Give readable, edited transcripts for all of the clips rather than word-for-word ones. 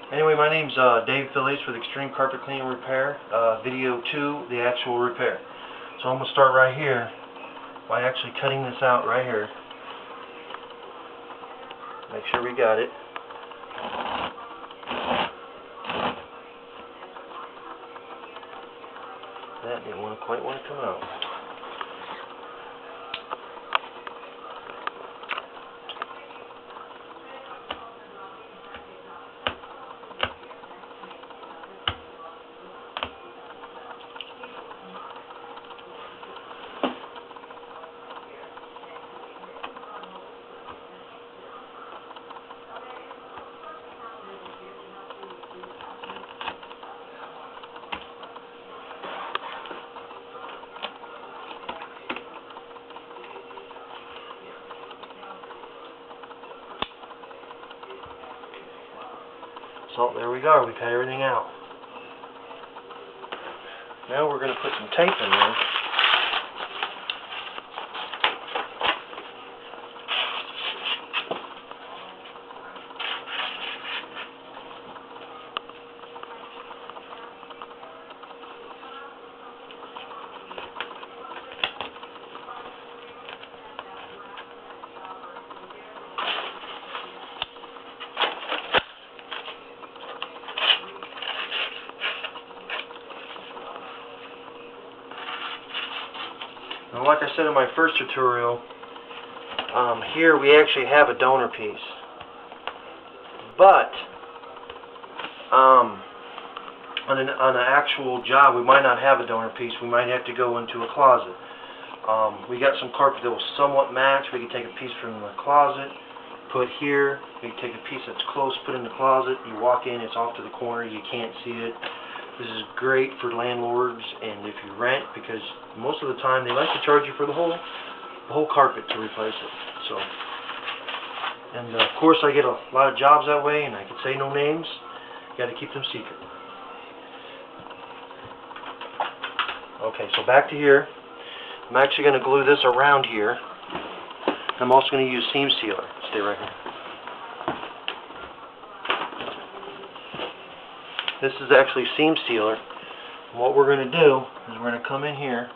Anyway, my name's Dave Phillies with Extreme Carpet Cleaning Repair, video 2, the actual repair. So I'm going to start right here by actually cutting this out right here. Make sure we got it. That didn't quite want to come out. So there we go, we cut everything out. Now we're going to put some tape in there. Now, like I said in my first tutorial, here we actually have a donor piece. But on an actual job, we might not have a donor piece. We might have to go into a closet. We got some carpet that will somewhat match. We can take a piece from the closet, put here. We can take a piece that's close, put in the closet. You walk in, it's off to the corner. You can't see it. This is great for landlords and if you rent, because most of the time they like to charge you for the whole carpet to replace it. So, and of course I get a lot of jobs that way, and I can say no names. Got to keep them secret. Okay, so back to here. I'm actually going to glue this around here. I'm also going to use seam sealer. Stay right here. This is actually seam sealer. And what we're going to do is we're going to come in here.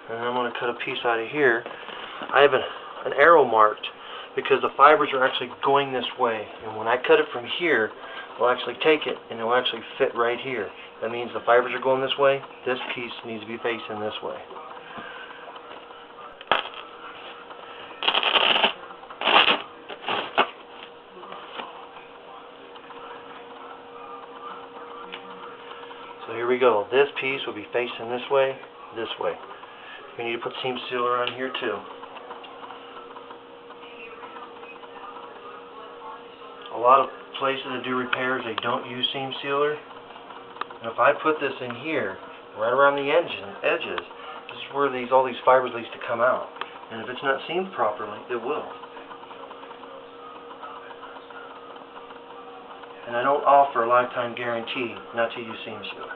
And I'm going to cut a piece out of here. I have an arrow marked because the fibers are actually going this way. And when I cut it from here, we'll actually take it and it will actually fit right here. That means the fibers are going this way. This piece needs to be facing this way. So here we go. This piece will be facing this way, this way. We need to put seam sealer on here too. A lot of places that do repairs, they don't use seam sealer. And if I put this in here, right around the edges, this is where all these fibers need to come out. And if it's not seamed properly, it will. And I don't offer a lifetime guarantee not to use seam sealer.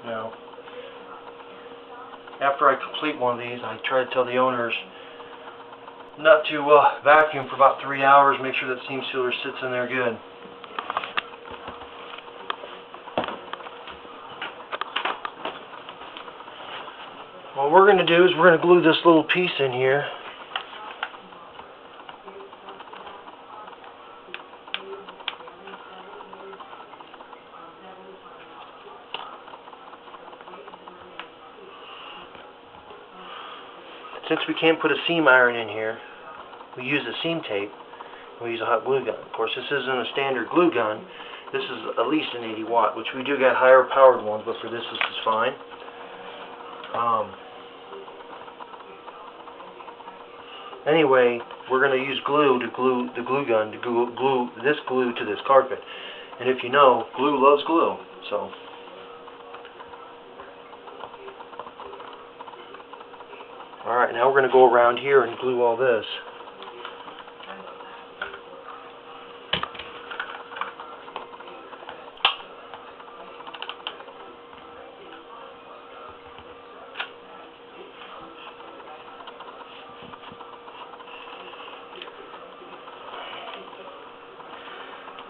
Now, after I complete one of these, I try to tell the owners not to vacuum for about 3 hours. Make sure that seam sealer sits in there good. what we're going to do is we're going to glue this little piece in here. Since we can't put a seam iron in here, we use a seam tape. We use a hot glue gun. Of course, this isn't a standard glue gun. This is at least an 80 watt, which we do got higher powered ones, but for this is fine. Anyway, we're going to use glue to glue the glue gun to glue this glue to this carpet. And if you know, glue loves glue. So. Alright, now we're going to go around here and glue all this.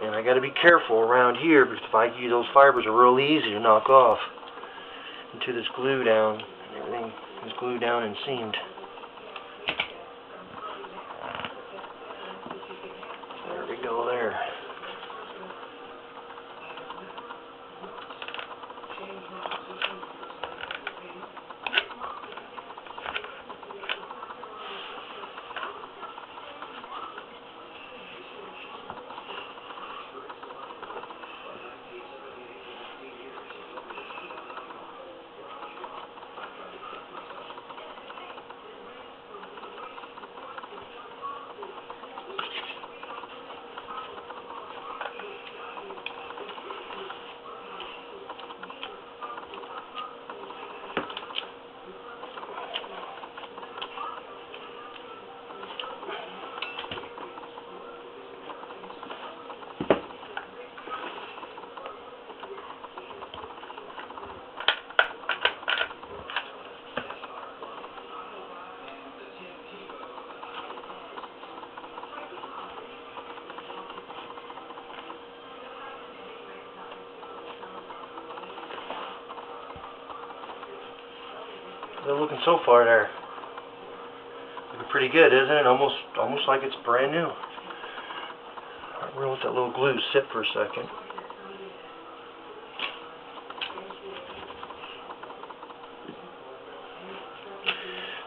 And I got to be careful around here because those fibers are really easy to knock off into this glue down. And everything is glued down and seamed. There we go there. They're looking so far there. Looking pretty good, isn't it? Almost like it's brand new. We're gonna let that little glue sit for a second.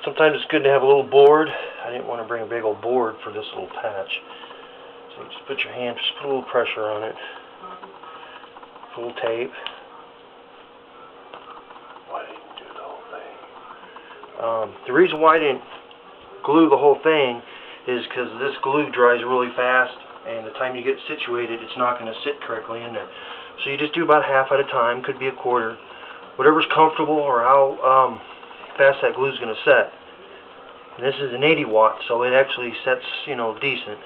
Sometimes it's good to have a little board. I didn't want to bring a big old board for this little patch. So you just put your hand, just put a little pressure on it. Full tape. The reason why I didn't glue the whole thing is because this glue dries really fast, and the time you get situated, it's not going to sit correctly in there. So you just do about half at a time, could be a quarter, whatever's comfortable or how fast that glue is going to set. And this is an 80 watt, so it actually sets, decent.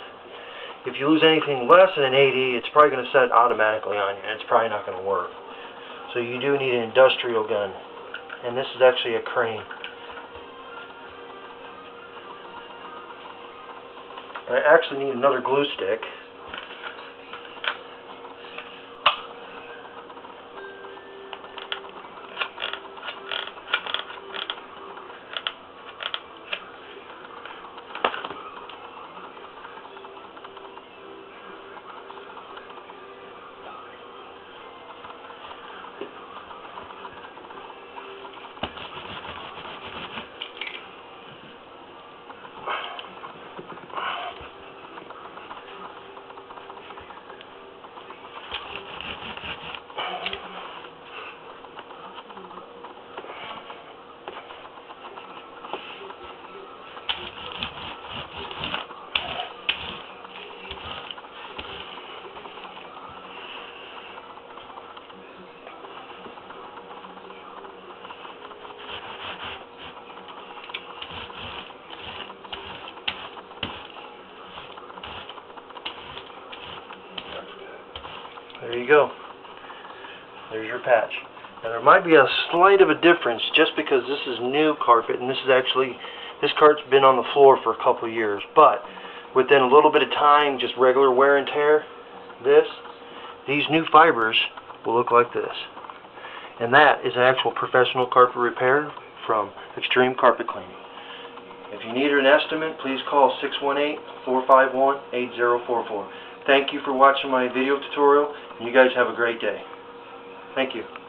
If you lose anything less than an 80, it's probably going to set automatically on you, and it's probably not going to work. So you do need an industrial gun, and this is actually a Crane. I actually need another glue stick. There you go. There's your patch. Now there might be a slight of a difference just because this is new carpet, and this carpet's been on the floor for a couple of years, but within a little bit of time, just regular wear and tear, these new fibers will look like this. And that is an actual professional carpet repair from Extreme Carpet Cleaning. If you need an estimate, please call 618-451-8044. Thank you for watching my video tutorial, and you guys have a great day. Thank you.